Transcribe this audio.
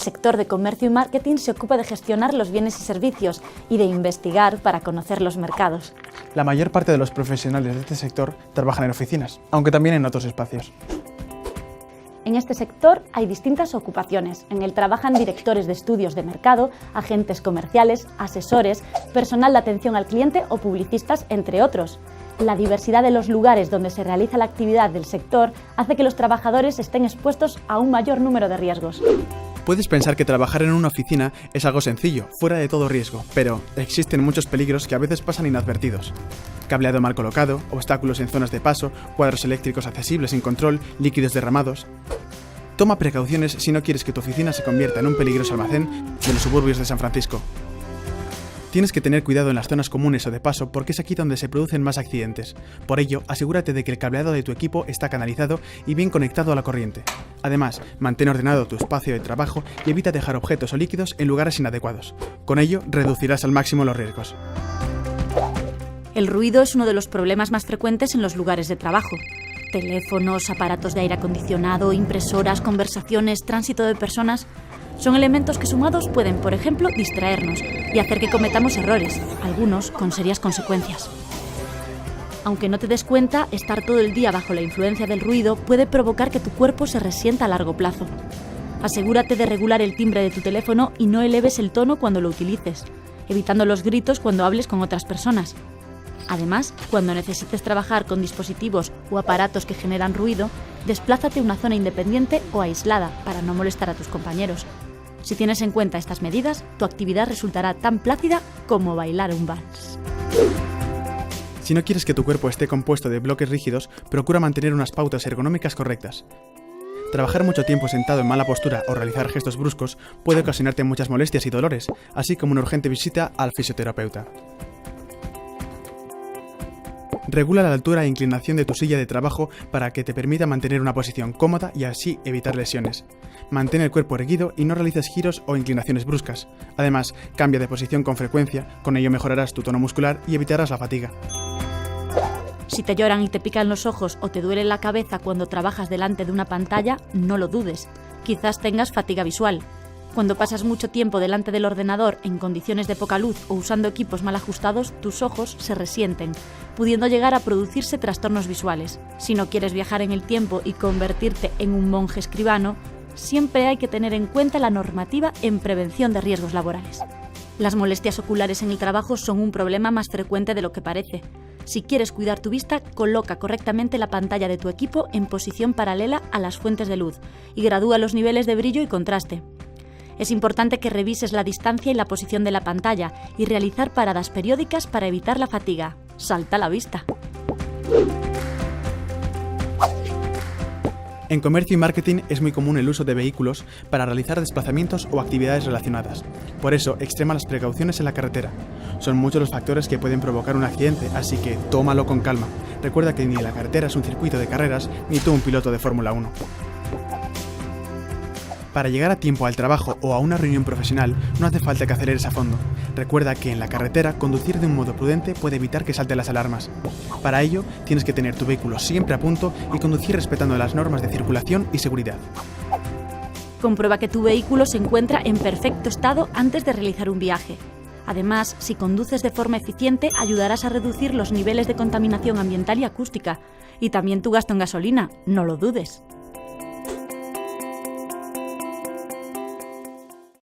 sector de comercio y marketing se ocupa de gestionar los bienes y servicios y de investigar para conocer los mercados. La mayor parte de los profesionales de este sector trabajan en oficinas, aunque también en otros espacios. En este sector hay distintas ocupaciones. En él trabajan directores de estudios de mercado, agentes comerciales, asesores, personal de atención al cliente o publicistas, entre otros. La diversidad de los lugares donde se realiza la actividad del sector hace que los trabajadores estén expuestos a un mayor número de riesgos. Puedes pensar que trabajar en una oficina es algo sencillo, fuera de todo riesgo, pero existen muchos peligros que a veces pasan inadvertidos. Cableado mal colocado, obstáculos en zonas de paso, cuadros eléctricos accesibles sin control, líquidos derramados. Toma precauciones si no quieres que tu oficina se convierta en un peligroso almacén de los suburbios de San Francisco. Tienes que tener cuidado en las zonas comunes o de paso porque es aquí donde se producen más accidentes. Por ello, asegúrate de que el cableado de tu equipo está canalizado y bien conectado a la corriente. Además, mantén ordenado tu espacio de trabajo y evita dejar objetos o líquidos en lugares inadecuados. Con ello, reducirás al máximo los riesgos. El ruido es uno de los problemas más frecuentes en los lugares de trabajo. Teléfonos, aparatos de aire acondicionado, impresoras, conversaciones, tránsito de personas... Son elementos que sumados pueden, por ejemplo, distraernos y hacer que cometamos errores, algunos con serias consecuencias. Aunque no te des cuenta, estar todo el día bajo la influencia del ruido puede provocar que tu cuerpo se resienta a largo plazo. Asegúrate de regular el timbre de tu teléfono y no eleves el tono cuando lo utilices, evitando los gritos cuando hables con otras personas. Además, cuando necesites trabajar con dispositivos o aparatos que generan ruido, desplázate a una zona independiente o aislada para no molestar a tus compañeros. Si tienes en cuenta estas medidas, tu actividad resultará tan plácida como bailar un vals. Si no quieres que tu cuerpo esté compuesto de bloques rígidos, procura mantener unas pautas ergonómicas correctas. Trabajar mucho tiempo sentado en mala postura o realizar gestos bruscos puede ocasionarte muchas molestias y dolores, así como una urgente visita al fisioterapeuta. Regula la altura e inclinación de tu silla de trabajo para que te permita mantener una posición cómoda y así evitar lesiones. Mantén el cuerpo erguido y no realices giros o inclinaciones bruscas. Además, cambia de posición con frecuencia, con ello mejorarás tu tono muscular y evitarás la fatiga. Si te lloran y te pican los ojos o te duele la cabeza cuando trabajas delante de una pantalla, no lo dudes. Quizás tengas fatiga visual. Cuando pasas mucho tiempo delante del ordenador en condiciones de poca luz o usando equipos mal ajustados, tus ojos se resienten, pudiendo llegar a producirse trastornos visuales. Si no quieres viajar en el tiempo y convertirte en un monje escribano, siempre hay que tener en cuenta la normativa en prevención de riesgos laborales. Las molestias oculares en el trabajo son un problema más frecuente de lo que parece. Si quieres cuidar tu vista, coloca correctamente la pantalla de tu equipo en posición paralela a las fuentes de luz y gradúa los niveles de brillo y contraste. Es importante que revises la distancia y la posición de la pantalla y realizar paradas periódicas para evitar la fatiga. ¡Salta a la vista! En comercio y marketing es muy común el uso de vehículos para realizar desplazamientos o actividades relacionadas. Por eso, extrema las precauciones en la carretera. Son muchos los factores que pueden provocar un accidente, así que tómalo con calma. Recuerda que ni la carretera es un circuito de carreras, ni tú un piloto de Fórmula 1. Para llegar a tiempo al trabajo o a una reunión profesional, no hace falta que aceleres a fondo. Recuerda que en la carretera, conducir de un modo prudente puede evitar que salten las alarmas. Para ello, tienes que tener tu vehículo siempre a punto y conducir respetando las normas de circulación y seguridad. Comprueba que tu vehículo se encuentra en perfecto estado antes de realizar un viaje. Además, si conduces de forma eficiente, ayudarás a reducir los niveles de contaminación ambiental y acústica. Y también tu gasto en gasolina, no lo dudes.